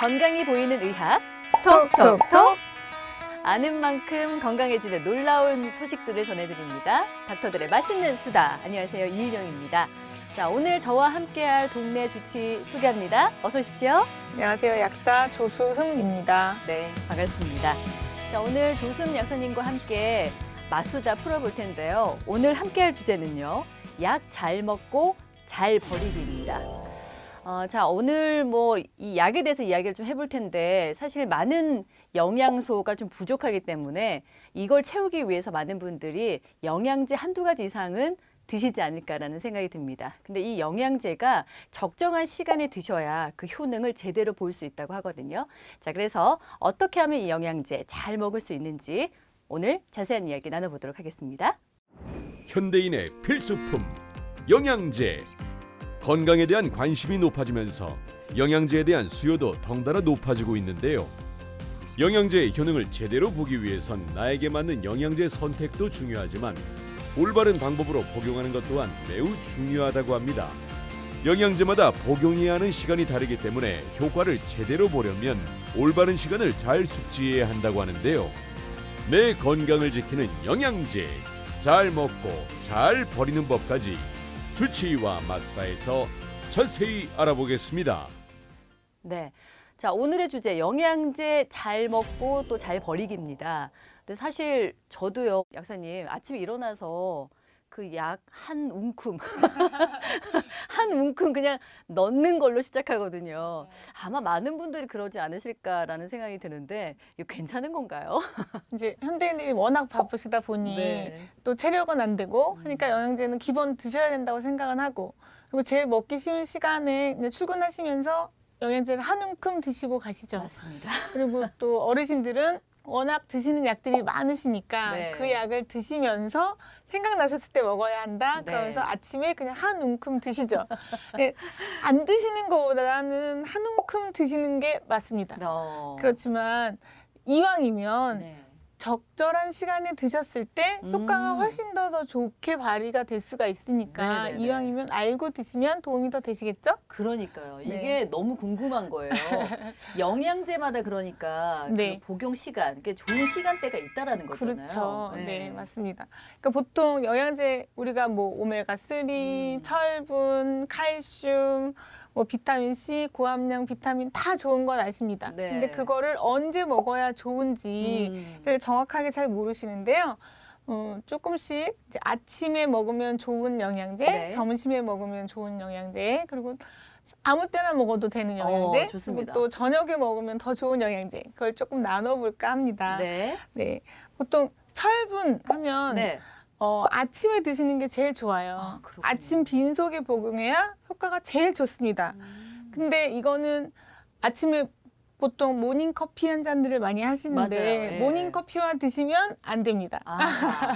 건강이 보이는 의학 톡톡톡. 아는 만큼 건강해지는 놀라운 소식들을 전해드립니다. 닥터들의 맛있는 수다. 안녕하세요, 이은영입니다. 자, 오늘 저와 함께할 동네 주치 소개합니다. 어서 오십시오. 안녕하세요. 약사 조수흠입니다. 네, 반갑습니다. 자, 오늘 조수흠 약사님과 함께 맛수다 풀어볼 텐데요. 오늘 함께할 주제는요, 약 잘 먹고 잘 버리기입니다. 자, 오늘 이 약에 대해서 이야기를 좀 해볼 텐데 사실 많은 영양소가 좀 부족하기 때문에 이걸 채우기 위해서 많은 분들이 영양제 한두 가지 이상은 드시지 않을까라는 생각이 듭니다. 근데 이 영양제가 적정한 시간에 드셔야 그 효능을 제대로 볼 수 있다고 하거든요. 자, 그래서 어떻게 하면 이 영양제 잘 먹을 수 있는지 오늘 자세한 이야기 나눠보도록 하겠습니다. 현대인의 필수품 영양제. 건강에 대한 관심이 높아지면서 영양제에 대한 수요도 덩달아 높아지고 있는데요. 영양제의 효능을 제대로 보기 위해선 나에게 맞는 영양제 선택도 중요하지만 올바른 방법으로 복용하는 것 또한 매우 중요하다고 합니다. 영양제마다 복용해야 하는 시간이 다르기 때문에 효과를 제대로 보려면 올바른 시간을 잘 숙지해야 한다고 하는데요. 내 건강을 지키는 영양제, 잘 먹고 잘 버리는 법까지 주치의와 마스터에서 자세히 알아보겠습니다. 네. 자, 오늘의 주제 영양제 잘 먹고 또 잘 버리기입니다. 근데 사실 저도요, 약사님, 아침에 일어나서 그 약 한 움큼 한 움큼 그냥 넣는 걸로 시작하거든요. 아마 많은 분들이 그러지 않으실까라는 생각이 드는데 이거 괜찮은 건가요? 이제 현대인들이 워낙 바쁘시다 보니 네. 또 체력은 안 되고 하니까 영양제는 기본 드셔야 된다고 생각은 하고, 그리고 제일 먹기 쉬운 시간에 이제 출근하시면서 영양제를 한 움큼 드시고 가시죠. 맞습니다. 그리고 또 어르신들은 워낙 드시는 약들이 많으시니까 네. 그 약을 드시면서 생각나셨을 때 먹어야 한다. 네. 그러면서 아침에 그냥 한 움큼 드시죠. 네, 안 드시는 것보다는 한 움큼 드시는 게 맞습니다. 그렇지만 이왕이면 네. 적절한 시간에 드셨을 때 효과가 음. 훨씬 더 좋게 발휘가 될 수가 있으니까 네네네. 이왕이면 알고 드시면 도움이 더 되시겠죠? 그러니까요. 네. 이게 너무 궁금한 거예요. 영양제마다 그러니까 네. 그 복용 시간, 그게 좋은 시간대가 있다라는 거잖아요. 그렇죠. 네, 맞습니다. 그러니까 보통 영양제 우리가 오메가3, 철분, 칼슘, 비타민 C, 고함량 비타민 다 좋은 건 아십니다. 네. 근데 그거를 언제 먹어야 좋은지를 정확하게 잘 모르시는데요. 조금씩 이제 아침에 먹으면 좋은 영양제, 네. 점심에 먹으면 좋은 영양제, 그리고 아무 때나 먹어도 되는 영양제, 좋습니다. 그리고 또 저녁에 먹으면 더 좋은 영양제, 그걸 조금 나눠볼까 합니다. 네. 네, 보통 철분 하면 네. 아침에 드시는 게 제일 좋아요. 아, 그렇군요. 아침 빈속에 복용해야 효과가 제일 좋습니다. 근데 이거는 아침에 보통 모닝커피 한 잔들을 많이 하시는데 맞아요. 예. 모닝커피와 드시면 안 됩니다.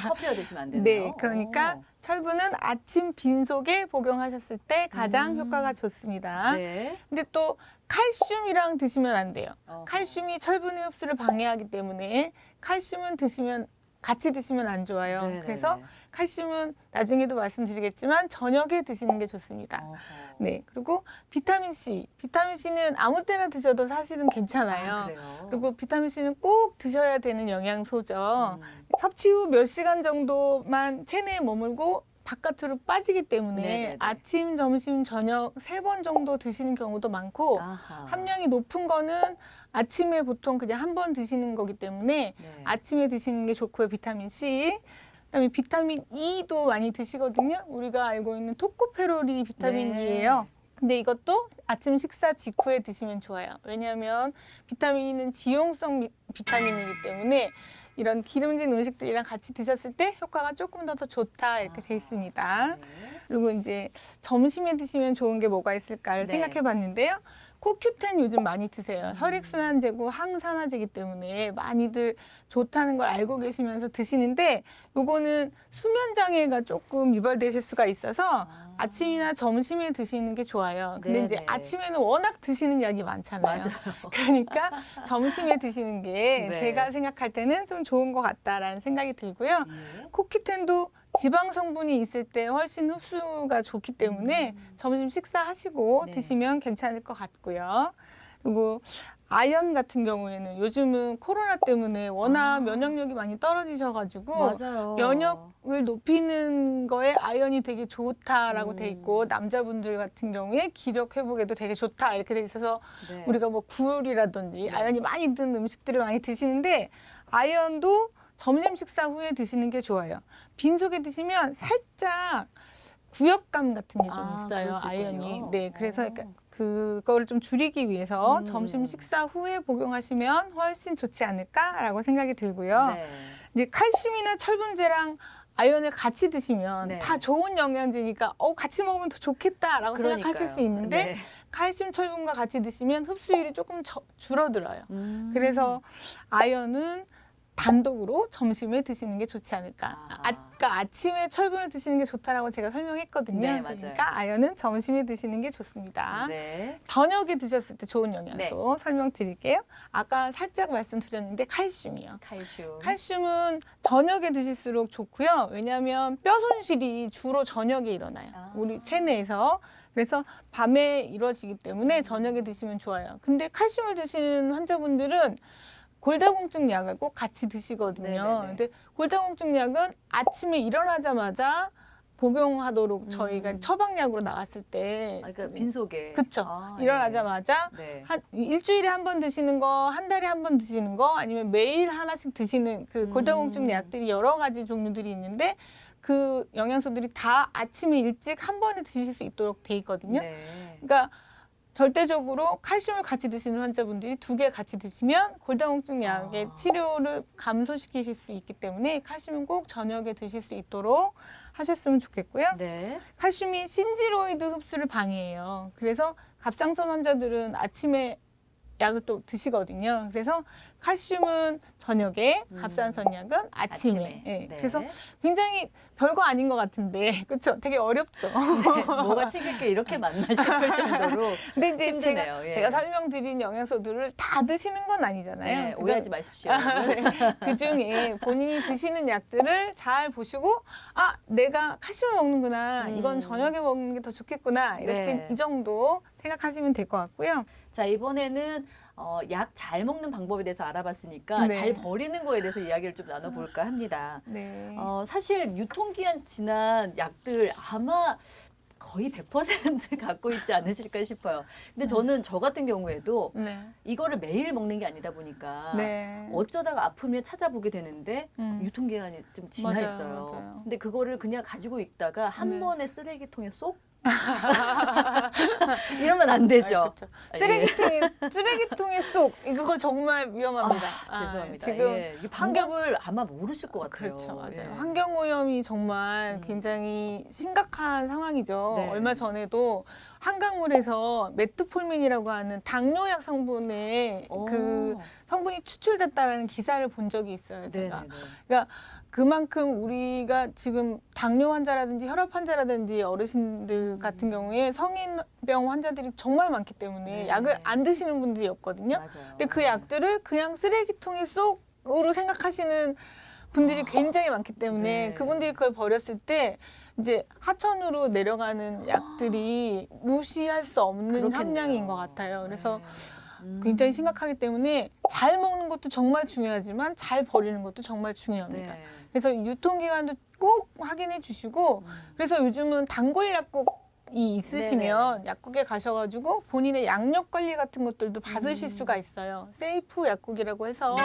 커피와 드시면 안 되네요. 네, 그러니까 오. 철분은 아침 빈속에 복용하셨을 때 가장 효과가 좋습니다. 네. 근데 또 칼슘이랑 드시면 안 돼요. 어허. 칼슘이 철분의 흡수를 방해하기 때문에 칼슘은 같이 드시면 안 좋아요. 네네네. 그래서 칼슘은 나중에도 말씀드리겠지만 저녁에 드시는 게 좋습니다. 어허. 네, 그리고 비타민 C. 비타민 C는 아무 때나 드셔도 사실은 괜찮아요. 그래요? 그리고 비타민 C는 꼭 드셔야 되는 영양소죠. 음. 섭취 후 몇 시간 정도만 체내에 머물고 바깥으로 빠지기 때문에 네네네. 아침, 점심, 저녁 3번 정도 드시는 경우도 많고, 아하. 함량이 높은 거는 아침에 보통 그냥 한 번 드시는 거기 때문에 네. 아침에 드시는 게 좋고요. 비타민 C. 그다음에 비타민 E도 많이 드시거든요. 우리가 알고 있는 토코페롤이 비타민 네. E예요. 근데 이것도 아침 식사 직후에 드시면 좋아요. 왜냐하면 비타민 E는 지용성 비타민이기 때문에 이런 기름진 음식들이랑 같이 드셨을 때 효과가 조금 더 좋다 이렇게 돼 있습니다. 네. 그리고 이제 점심에 드시면 좋은 게 뭐가 있을까를 네. 생각해 봤는데요. 코큐텐 요즘 많이 드세요. 혈액순환제고 항산화제이기 때문에 많이들 좋다는 걸 알고 계시면서 드시는데, 요거는 수면 장애가 조금 유발되실 수가 있어서 아침이나 점심에 드시는 게 좋아요. 근데 이제 네네. 아침에는 워낙 드시는 약이 많잖아요. 맞아요. 그러니까 점심에 드시는 게 네. 제가 생각할 때는 좀 좋은 것 같다라는 생각이 들고요. 네. 코큐텐도 지방 성분이 있을 때 훨씬 흡수가 좋기 때문에 점심 식사하시고 네. 드시면 괜찮을 것 같고요. 그리고 아연 같은 경우에는 요즘은 코로나 때문에 워낙 면역력이 많이 떨어지셔가지고 맞아요. 면역을 높이는 거에 아연이 되게 좋다라고 돼 있고 남자분들 같은 경우에 기력 회복에도 되게 좋다 이렇게 돼 있어서 네. 우리가 뭐 굴이라든지 아연이 많이 든 음식들을 많이 드시는데 아연도 점심 식사 후에 드시는 게 좋아요. 빈속에 드시면 살짝 구역감 같은 게 좀 아, 있어요. 그럴 수 아연이. 있군요. 네, 그래서 어. 약간 그거를 좀 줄이기 위해서 점심 식사 후에 복용하시면 훨씬 좋지 않을까라고 생각이 들고요. 네. 이제 칼슘이나 철분제랑 아연을 같이 드시면 네. 다 좋은 영양제니까 같이 먹으면 더 좋겠다라고 생각하실 수 있는데 네. 칼슘, 철분과 같이 드시면 흡수율이 조금 줄어들어요. 그래서 아연은 단독으로 점심에 드시는 게 좋지 않을까. 아까 아침에 철분을 드시는 게 좋다라고 제가 설명했거든요. 네, 맞아요. 그러니까 아연은 점심에 드시는 게 좋습니다. 네. 저녁에 드셨을 때 좋은 영양소 설명드릴게요. 아까 살짝 말씀드렸는데 칼슘이요. 칼슘. 칼슘은 저녁에 드실수록 좋고요. 왜냐하면 뼈 손실이 주로 저녁에 일어나요. 우리 체내에서. 그래서 밤에 이루어지기 때문에 저녁에 드시면 좋아요. 근데 칼슘을 드시는 환자분들은 골다공증 약을 꼭 같이 드시거든요. 네네네. 근데 골다공증 약은 아침에 일어나자마자 복용하도록 저희가 처방약으로 나왔을 때 그러니까 빈속에. 그쵸. 아, 일어나자마자 네. 한 일주일에 한 번 드시는 거, 한 달에 한 번 드시는 거, 아니면 매일 하나씩 드시는 그 골다공증 약들이 여러 가지 종류들이 있는데 그 영양소들이 다 아침에 일찍 한 번에 드실 수 있도록 돼 있거든요. 네. 그러니까 절대적으로 칼슘을 같이 드시는 환자분들이 2개 같이 드시면 골다공증 약의 치료를 감소시키실 수 있기 때문에 칼슘은 꼭 저녁에 드실 수 있도록 하셨으면 좋겠고요. 네. 칼슘이 신지로이드 흡수를 방해해요. 그래서 갑상선 환자들은 아침에 약을 또 드시거든요. 그래서 칼슘은 저녁에, 갑상선 약은 아침에. 예, 네. 그래서 굉장히 별거 아닌 것 같은데, 그렇죠? 되게 어렵죠. 네. 뭐가 챙길 게 이렇게 많나 싶을 정도로 근데 이제 힘드네요. 예. 제가 설명드린 영양소들을 다 드시는 건 아니잖아요. 네, 그죠? 오해하지 마십시오. 여러분. 그 중에 본인이 드시는 약들을 잘 보시고 내가 칼슘을 먹는구나. 이건 저녁에 먹는 게 더 좋겠구나. 이렇게 네. 이 정도 생각하시면 될 것 같고요. 자, 이번에는 약 잘 먹는 방법에 대해서 알아봤으니까 네. 잘 버리는 거에 대해서 이야기를 좀 나눠볼까 합니다. 네. 사실 유통기한 지난 약들 아마 거의 100% 갖고 있지 않으실까 싶어요. 근데 저는 저 같은 경우에도 네. 이거를 매일 먹는 게 아니다 보니까 네. 어쩌다가 아프면 찾아보게 되는데 유통기한이 좀 지나 맞아요, 있어요. 맞아요. 근데 그거를 그냥 가지고 있다가 한 네. 번에 쓰레기통에 쏙 이러면 안 되죠. 그렇죠. 예. 쓰레기통에 쏙 이거 정말 위험합니다. 죄송합니다. 지금 예. 이 방법을 아마 모르실 것 같아요. 그렇죠, 맞아요. 예. 환경 오염이 정말 굉장히 심각한 상황이죠. 네. 얼마 전에도 한강물에서 메트폴민이라고 하는 당뇨약 성분의 그 성분이 추출됐다라는 기사를 본 적이 있어요. 제가. 네네네. 그러니까 그만큼 우리가 지금 당뇨 환자라든지 혈압 환자라든지 어르신들 같은 경우에 성인병 환자들이 정말 많기 때문에 네. 약을 안 드시는 분들이 없거든요. 맞아요. 근데 그 약들을 그냥 쓰레기통에 쏙으로 생각하시는 분들이 굉장히 많기 때문에 네. 그분들이 그걸 버렸을 때 이제 하천으로 내려가는 약들이 무시할 수 없는 그렇겠네요. 함량인 것 같아요. 그래서 네. 굉장히 심각하기 때문에 잘 먹는 것도 정말 중요하지만 잘 버리는 것도 정말 중요합니다. 네. 그래서 유통기간도 꼭 확인해 주시고 그래서 요즘은 단골 약국이 있으시면 약국에 가셔가지고 본인의 양력 관리 같은 것들도 받으실 수가 있어요. 세이프 약국이라고 해서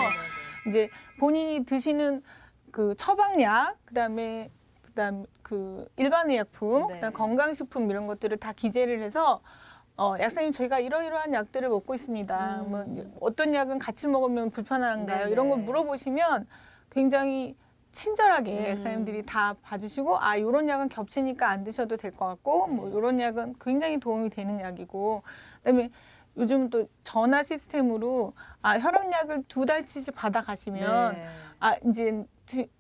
이제 본인이 드시는 그 처방약 그다음 그 일반 의약품 네. 그다음 건강식품 이런 것들을 다 기재를 해서 약사님 저희가 이러이러한 약들을 먹고 있습니다. 뭐 어떤 약은 같이 먹으면 불편한가요? 네네. 이런 걸 물어보시면 굉장히 친절하게 약사님들이 다 봐주시고 이런 약은 겹치니까 안 드셔도 될 것 같고 뭐 이런 약은 굉장히 도움이 되는 약이고 그다음에 요즘 또 전화 시스템으로 혈압약을 2달치씩 받아가시면 네. 이제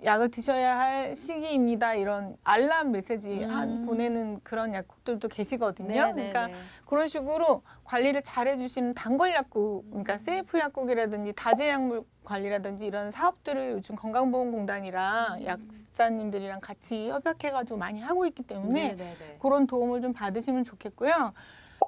약을 드셔야 할 시기입니다. 이런 알람 메시지 보내는 그런 약국들도 계시거든요. 네, 네, 그러니까 네. 그런 식으로 관리를 잘 해주시는 단골 약국, 그러니까 세이프 약국이라든지 다제약물 관리라든지 이런 사업들을 요즘 건강보험공단이랑 약사님들이랑 같이 협약해가지고 많이 하고 있기 때문에 네, 네, 네. 그런 도움을 좀 받으시면 좋겠고요.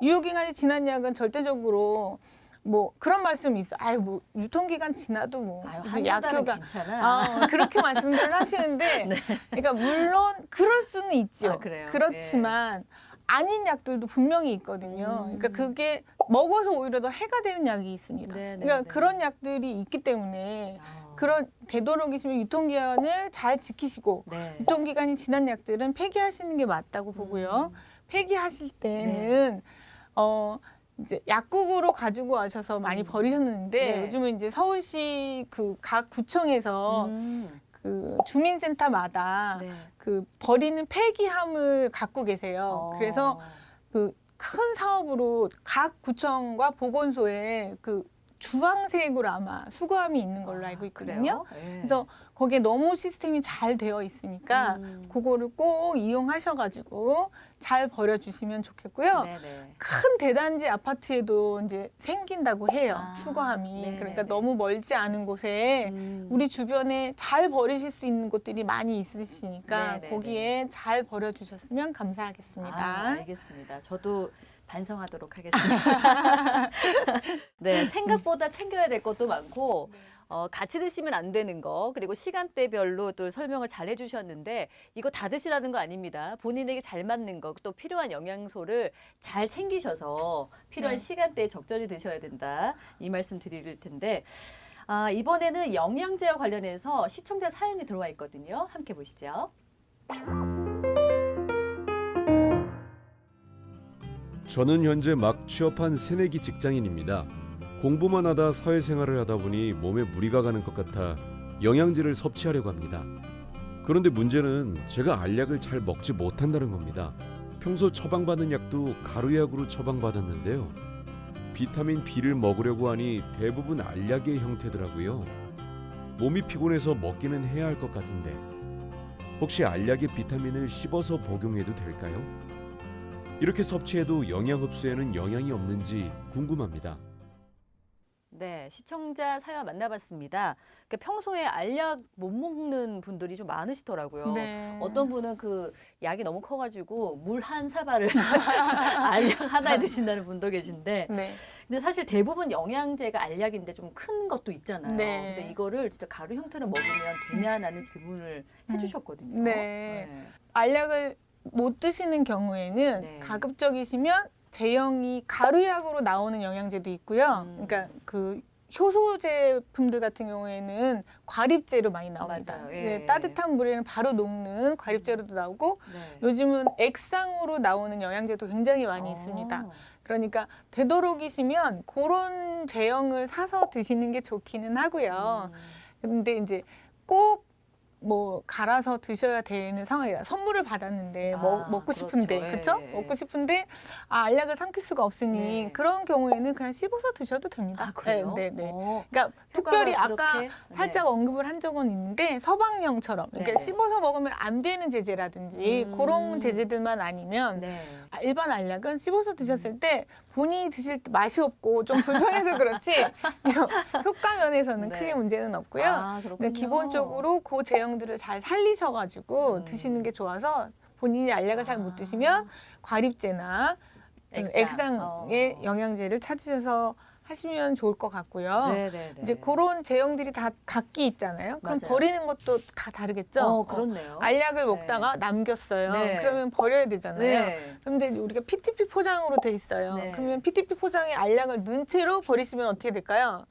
유효기간이 지난 약은 절대적으로 뭐 그런 말씀이 있어. 아유 뭐 유통기간 지나도 뭐 아유, 무슨 한 달은 약효가 괜찮아. 그렇게 말씀들을 하시는데 네. 그러니까 물론 그럴 수는 있죠. 아, 그래요? 그렇지만 아닌 약들도 분명히 있거든요. 그러니까 그게 먹어서 오히려 더 해가 되는 약이 있습니다. 네, 네, 그러니까 네. 그런 약들이 있기 때문에 아. 그런 되도록이시면 유통기한을 잘 지키시고 네. 유통기간이 지난 약들은 폐기하시는 게 맞다고 보고요. 폐기하실 때는 이제 약국으로 가지고 와셔서 많이 버리셨는데 네. 요즘은 이제 서울시 그 각 구청에서 그 주민센터마다 네. 그 버리는 폐기함을 갖고 계세요. 어. 그래서 그 큰 사업으로 각 구청과 보건소에 그 주황색으로 아마 수거함이 있는 걸로 알고 있거든요. 그래요? 네. 그래서 거기에 너무 시스템이 잘 되어 있으니까 그거를 꼭 이용하셔가지고 잘 버려주시면 좋겠고요. 네네. 큰 대단지 아파트에도 이제 생긴다고 해요. 아, 수거함이. 네네네. 그러니까 너무 멀지 않은 곳에 우리 주변에 잘 버리실 수 있는 곳들이 많이 있으시니까 네네네. 거기에 잘 버려주셨으면 감사하겠습니다. 아, 알겠습니다. 저도 반성하도록 하겠습니다. 네, 생각보다 챙겨야 될 것도 많고 같이 드시면 안 되는 거 그리고 시간대별로 또 설명을 잘 해주셨는데 이거 다 드시라는 거 아닙니다. 본인에게 잘 맞는 거 또 필요한 영양소를 잘 챙기셔서 필요한 네. 시간대에 적절히 드셔야 된다. 이 말씀 드릴 텐데 이번에는 영양제와 관련해서 시청자 사연이 들어와 있거든요. 함께 보시죠. 저는 현재 막 취업한 새내기 직장인입니다. 공부만 하다 사회생활을 하다 보니 몸에 무리가 가는 것 같아 영양제를 섭취하려고 합니다. 그런데 문제는 제가 알약을 잘 먹지 못한다는 겁니다. 평소 처방받는 약도 가루약으로 처방받았는데요. 비타민 B를 먹으려고 하니 대부분 알약의 형태더라고요. 몸이 피곤해서 먹기는 해야 할 것 같은데 혹시 알약의 비타민을 씹어서 복용해도 될까요? 이렇게 섭취해도 영양 흡수에는 영향이 없는지 궁금합니다. 네, 시청자 사연 만나봤습니다. 그러니까 평소에 알약 못 먹는 분들이 좀 많으시더라고요. 네. 어떤 분은 그 약이 너무 커가지고 물 한 사발을 알약 하나에 드신다는 분도 계신데, 네. 근데 사실 대부분 영양제가 알약인데 좀 큰 것도 있잖아요. 네. 근데 이거를 진짜 가루 형태로 먹으면 되냐라는 질문을 해주셨거든요. 네. 알약을 못 드시는 경우에는 네. 가급적이시면 제형이 가루약으로 나오는 영양제도 있고요. 그러니까 그 효소 제품들 같은 경우에는 과립제로 많이 나옵니다. 맞아요. 예. 네, 따뜻한 물에는 바로 녹는 과립제로도 나오고 네. 요즘은 액상으로 나오는 영양제도 굉장히 많이 있습니다. 그러니까 되도록이시면 그런 제형을 사서 드시는 게 좋기는 하고요. 근데 이제 꼭 뭐 갈아서 드셔야 되는 상황이다. 선물을 받았는데 먹고 싶은데 그렇죠. 그렇죠? 예. 먹고 싶은데 알약을 삼킬 수가 없으니 네. 그런 경우에는 그냥 씹어서 드셔도 됩니다. 아, 그래요? 네, 네, 네. 어, 그러니까 특별히 효과가 아까 그렇게? 살짝 언급을 한 적은 있는데 서방용처럼 그러니까 네네. 씹어서 먹으면 안 되는 제제라든지 그런 제제들만 아니면 네. 일반 알약은 씹어서 드셨을 때 본인이 드실 때 맛이 없고 좀 불편해서 그렇지 효과 면에서는 네. 크게 문제는 없고요. 아, 근데 그렇군요. 기본적으로 그 제형들을 잘 살리셔가지고 드시는 게 좋아서 본인이 알약을 잘 못 드시면 과립제나 액상의 영양제를 찾으셔서 하시면 좋을 것 같고요. 네네네. 이제 그런 제형들이 다 각기 있잖아요. 그럼 맞아요. 버리는 것도 다 다르겠죠. 그렇네요. 알약을 먹다가 남겼어요. 네. 그러면 버려야 되잖아요. 네. 그런데 이제 우리가 PTP 포장으로 돼 있어요. 네. 그러면 PTP 포장에 알약을 넣은 채로 버리시면 어떻게 될까요?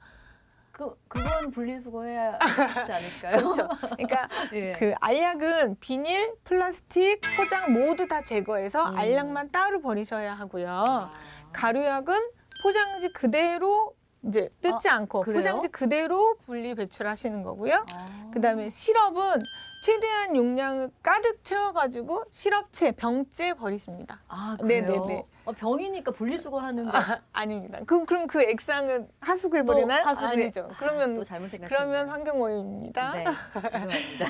그건 분리수거해야 하지 않을까요? 그렇죠. 그러니까 예. 그 알약은 비닐, 플라스틱, 포장 모두 다 제거해서 알약만 따로 버리셔야 하고요. 가루약은 포장지 그대로 이제 뜯지 않고 그래요? 포장지 그대로 분리 배출하시는 거고요. 아. 그다음에 시럽은 최대한 용량을 가득 채워가지고 시럽채, 병째 버리십니다. 아, 그래요? 네네네. 병이니까 분리수거하는데 아닙니다. 그럼 그 액상은 하수구에 또 버리나요? 하수구에- 아니죠. 또 그러면 잘못 생각했네요. 그러면 환경오염입니다. 네, 죄송합니다.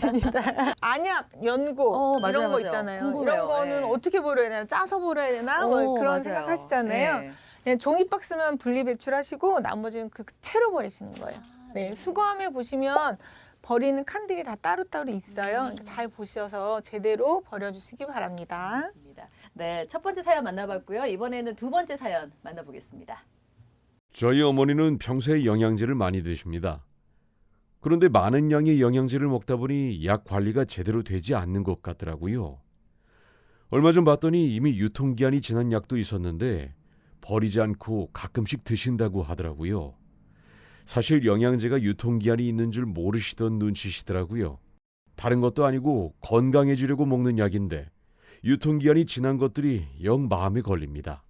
아닙니다. 안약, 연고 맞아요, 이런 거 맞아요. 있잖아요. 궁금해요. 이런 거는 네. 어떻게 버려야 되나? 짜서 버려야 되나? 뭐 그런 맞아요. 생각하시잖아요. 네. 그냥 종이 박스만 분리 배출하시고 나머지는 그 채로 버리시는 거예요. 네, 수거함에 보시면 버리는 칸들이 다 따로따로 있어요. 그러니까 잘 보셔서 제대로 버려주시기 바랍니다. 맞습니다. 네, 첫 번째 사연 만나봤고요. 이번에는 두 번째 사연 만나보겠습니다. 저희 어머니는 평소에 영양제를 많이 드십니다. 그런데 많은 양의 영양제를 먹다 보니 약 관리가 제대로 되지 않는 것 같더라고요. 얼마 전 봤더니 이미 유통기한이 지난 약도 있었는데 버리지 않고 가끔씩 드신다고 하더라고요. 사실 영양제가 유통기한이 있는 줄 모르시던 눈치시더라고요. 다른 것도 아니고 건강해지려고 먹는 약인데 유통기한이 지난 것들이 영 마음에 걸립니다.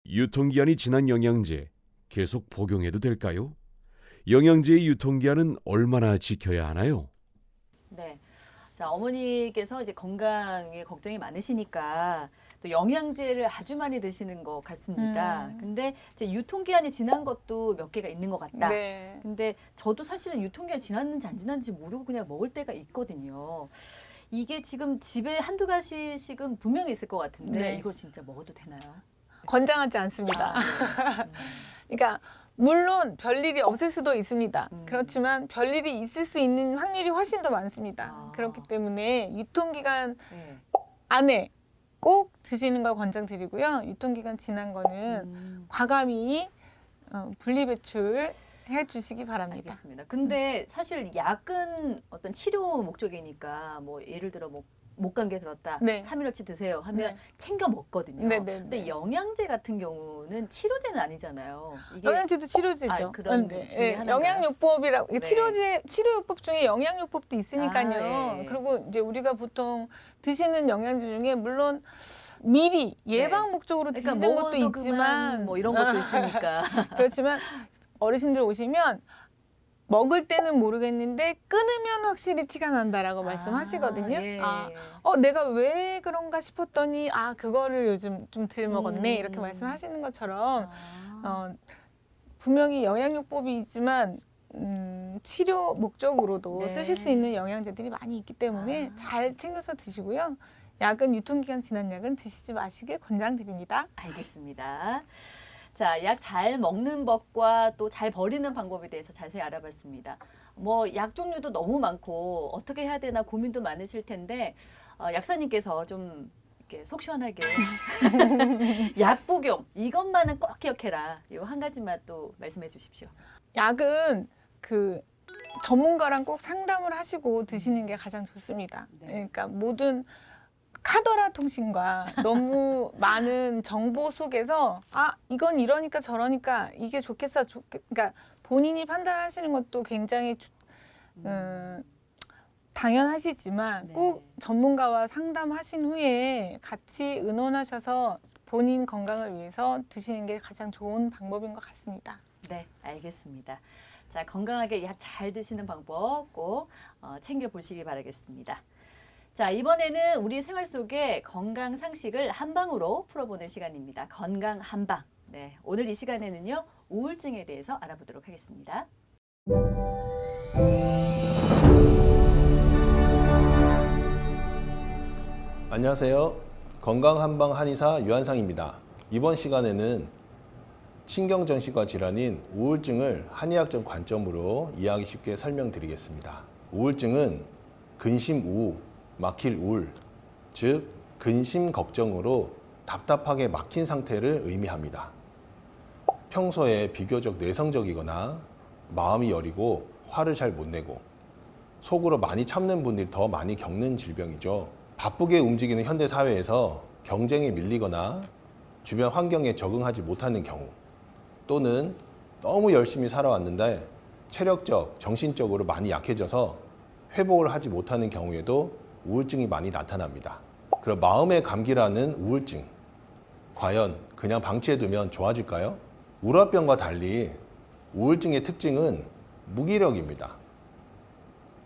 유통기한이 지난 영양제 계속 복용해도 될까요? 영양제의 유통기한은 얼마나 지켜야 하나요? 네. 자, 어머니께서 이제 건강에 걱정이 많으시니까 또 영양제를 아주 많이 드시는 것 같습니다. 근데 이제 유통기한이 지난 것도 몇 개가 있는 것 같다. 네. 근데 저도 사실은 유통기한 지났는지 안 지났는지 모르고 그냥 먹을 때가 있거든요. 이게 지금 집에 한두 가지씩은 분명히 있을 것 같은데 네. 이거 진짜 먹어도 되나요? 권장하지 않습니다. 그러니까 물론 별일이 없을 수도 있습니다. 그렇지만 별일이 있을 수 있는 확률이 훨씬 더 많습니다. 그렇기 때문에 유통기간 네. 안에 꼭 드시는 걸 권장드리고요. 유통기간 지난 거는 과감히 분리배출해 주시기 바랍니다. 알겠습니다. 근데 사실 약은 어떤 치료 목적이니까 뭐 예를 들어 뭐 목감기에 들었다. 네. 3일어치 드세요 하면 네. 챙겨 먹거든요. 네, 네, 근데 네. 영양제 같은 경우는 치료제는 아니잖아요. 이게 영양제도 치료제죠. 아, 그런 네. 중에 네. 하나인가요? 영양요법이라고 네. 치료요법 중에 영양요법도 있으니까요. 아, 예. 그리고 이제 우리가 보통 드시는 영양제 중에 물론 미리 예방 목적으로 드시는 것도 먹어도 그만 있지만 뭐 이런 것도 있으니까. 그렇지만 어르신들 오시면 먹을 때는 모르겠는데 끊으면 확실히 티가 난다라고 말씀하시거든요. 예. 내가 왜 그런가 싶었더니 그거를 요즘 좀 덜 먹었네 이렇게 말씀하시는 것처럼 분명히 영양요법이 있지만 치료 목적으로도 네. 쓰실 수 있는 영양제들이 많이 있기 때문에 잘 챙겨서 드시고요. 약은 유통기한 지난 약은 드시지 마시길 권장드립니다. 알겠습니다. 자, 약 잘 먹는 법과 또 잘 버리는 방법에 대해서 자세히 알아봤습니다. 뭐 약 종류도 너무 많고 어떻게 해야 되나 고민도 많으실 텐데 약사님께서 좀 이렇게 속 시원하게 약 복용 이것만은 꼭 기억해라. 이 한 가지만 또 말씀해 주십시오. 약은 그 전문가랑 꼭 상담을 하시고 드시는 게 가장 좋습니다. 네. 그러니까 모든 카더라 통신과 너무 많은 정보 속에서 이건 이러니까 저러니까 이게 좋겠어. 그러니까 본인이 판단하시는 것도 굉장히 당연하시지만 네. 꼭 전문가와 상담하신 후에 같이 의논하셔서 본인 건강을 위해서 드시는 게 가장 좋은 방법인 것 같습니다. 네, 알겠습니다. 자, 건강하게 약 잘 드시는 방법 꼭 챙겨 보시기 바라겠습니다. 자, 이번에는 우리 생활 속의 건강 상식을 한 방으로 풀어보는 시간입니다. 건강 한방. 네, 오늘 이 시간에는요, 우울증에 대해서 알아보도록 하겠습니다. 안녕하세요. 건강 한방 한의사 유한상입니다. 이번 시간에는 신경정신과 질환인 우울증을 한의학적 관점으로 이해하기 쉽게 설명드리겠습니다. 우울증은 근심 우울, 막힐 우울, 즉 근심 걱정으로 답답하게 막힌 상태를 의미합니다. 평소에 비교적 내성적이거나 마음이 여리고 화를 잘 못 내고 속으로 많이 참는 분들이 더 많이 겪는 질병이죠. 바쁘게 움직이는 현대 사회에서 경쟁에 밀리거나 주변 환경에 적응하지 못하는 경우, 또는 너무 열심히 살아왔는데 체력적, 정신적으로 많이 약해져서 회복을 하지 못하는 경우에도 우울증이 많이 나타납니다. 그럼 마음의 감기라는 우울증, 과연 그냥 방치해두면 좋아질까요? 우울병과 달리 우울증의 특징은 무기력입니다.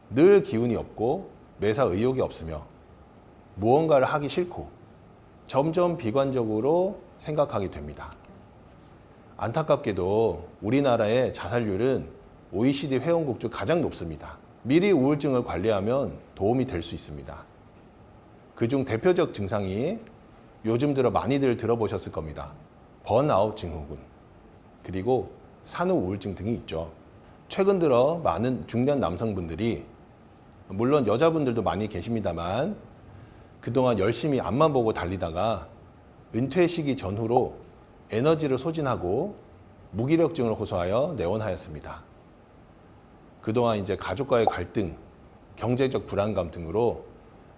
늘 기운이 없고 매사 의욕이 없으며 무언가를 하기 싫고 점점 비관적으로 생각하게 됩니다. 안타깝게도 우리나라의 자살률은 OECD 회원국 중 가장 높습니다. 미리 우울증을 관리하면 도움이 될 수 있습니다. 그중 대표적 증상이 요즘 들어 많이들 들어보셨을 겁니다. 번아웃 증후군, 그리고 산후 우울증 등이 있죠. 최근 들어 많은 중년 남성분들이, 물론 여자분들도 많이 계십니다만, 그동안 열심히 앞만 보고 달리다가 은퇴 시기 전후로 에너지를 소진하고 무기력증을 호소하여 내원하였습니다. 그동안 이제 가족과의 갈등, 경제적 불안감 등으로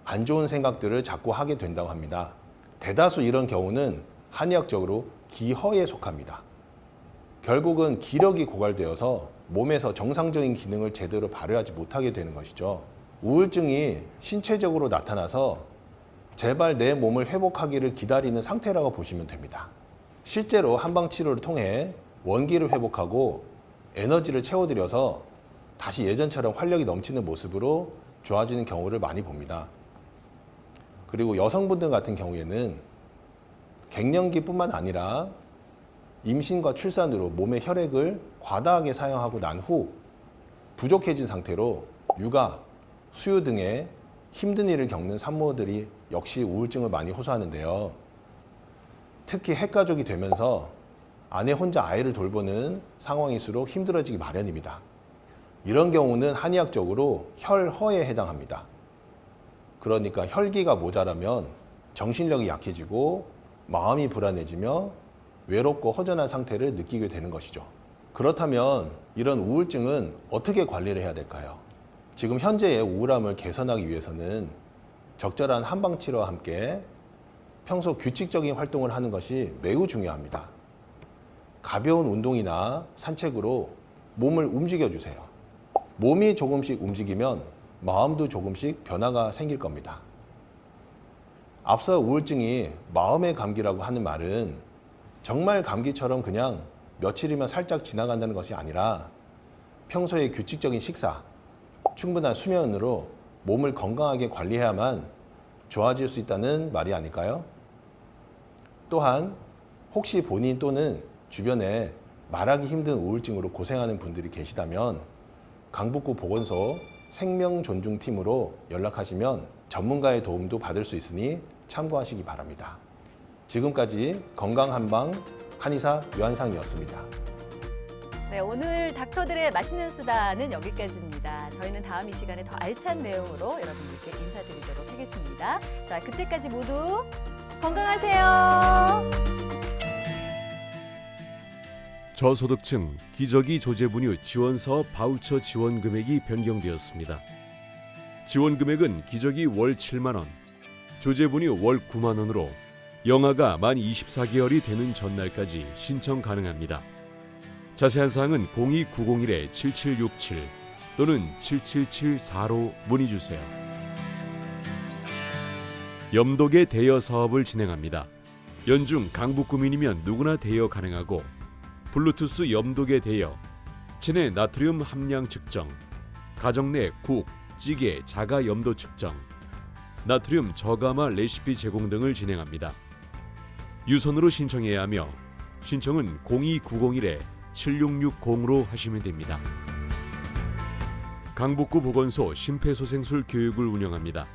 안 좋은 생각들을 자꾸 하게 된다고 합니다. 대다수 이런 경우는 한의학적으로 기허에 속합니다. 결국은 기력이 고갈되어서 몸에서 정상적인 기능을 제대로 발휘하지 못하게 되는 것이죠. 우울증이 신체적으로 나타나서 제발 내 몸을 회복하기를 기다리는 상태라고 보시면 됩니다. 실제로 한방치료를 통해 원기를 회복하고 에너지를 채워드려서 다시 예전처럼 활력이 넘치는 모습으로 좋아지는 경우를 많이 봅니다. 그리고 여성분들 같은 경우에는 갱년기뿐만 아니라 임신과 출산으로 몸의 혈액을 과다하게 사용하고 난 후 부족해진 상태로 육아, 수유 등의 힘든 일을 겪는 산모들이 역시 우울증을 많이 호소하는데요. 특히 핵가족이 되면서 아내 혼자 아이를 돌보는 상황일수록 힘들어지기 마련입니다. 이런 경우는 한의학적으로 혈허에 해당합니다. 그러니까 혈기가 모자라면 정신력이 약해지고 마음이 불안해지며 외롭고 허전한 상태를 느끼게 되는 것이죠. 그렇다면 이런 우울증은 어떻게 관리를 해야 될까요? 지금 현재의 우울함을 개선하기 위해서는 적절한 한방치료와 함께 평소 규칙적인 활동을 하는 것이 매우 중요합니다. 가벼운 운동이나 산책으로 몸을 움직여주세요. 몸이 조금씩 움직이면 마음도 조금씩 변화가 생길 겁니다. 앞서 우울증이 마음의 감기라고 하는 말은 정말 감기처럼 그냥 며칠이면 살짝 지나간다는 것이 아니라 평소에 규칙적인 식사, 충분한 수면으로 몸을 건강하게 관리해야만 좋아질 수 있다는 말이 아닐까요? 또한 혹시 본인 또는 주변에 말하기 힘든 우울증으로 고생하는 분들이 계시다면 강북구 보건소 생명존중팀으로 연락하시면 전문가의 도움도 받을 수 있으니 참고하시기 바랍니다. 지금까지 건강한방 한의사 유한상이었습니다. 네, 오늘 닥터들의 맛있는 수다는 여기까지입니다. 저희는 다음 이 시간에 더 알찬 내용으로 여러분들께 인사드리도록 하겠습니다. 자, 그때까지 모두 건강하세요. 저소득층 기저귀 조제분유 지원사업 바우처 지원 금액이 변경되었습니다. 지원 금액은 기저귀 월 7만 원, 조제분유 월 9만 원으로 영아가 만 24개월이 되는 전날까지 신청 가능합니다. 자세한 사항은 02901-7767 또는 7774로 문의 주세요. 염독의 대여 사업을 진행합니다. 연중 강북구민이면 누구나 대여 가능하고 블루투스 염독의 대여, 체내 나트륨 함량 측정, 가정 내 국, 찌개, 자가 염도 측정, 나트륨 저감화 레시피 제공 등을 진행합니다. 유선으로 신청해야 하며 신청은 02901-7660로 하시면 됩니다. 강북구 보건소 심폐소생술 교육을 운영합니다.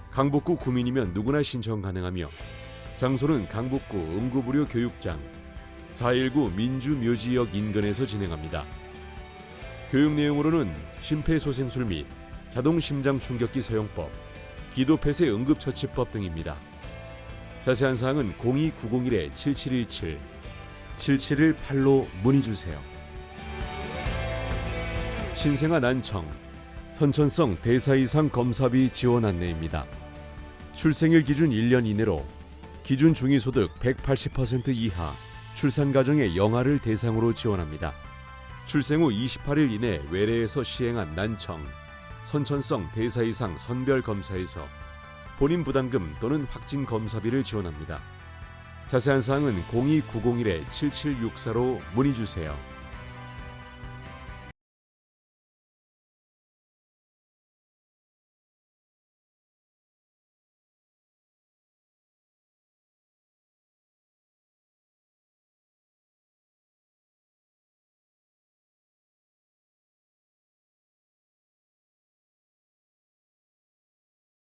강북구 구민이면 누구나 신청 가능하며 장소는 강북구 응급의료 교육장 419 민주묘지역 인근에서 진행합니다. 교육 내용으로는 심폐소생술 및 자동심장충격기 사용법, 기도폐쇄 응급처치법 등입니다. 자세한 사항은 02901-7717, 7718로 문의 주세요. 신생아 난청, 선천성 대사 이상 검사비 지원 안내입니다. 출생일 기준 1년 이내로 기준 중위소득 180% 이하 출산 가정의 영아를 대상으로 지원합니다. 출생 후 28일 이내 외래에서 시행한 난청, 선천성 대사 이상 선별 검사에서 본인 부담금 또는 확진 검사비를 지원합니다. 자세한 사항은 02901-7764로 문의 주세요.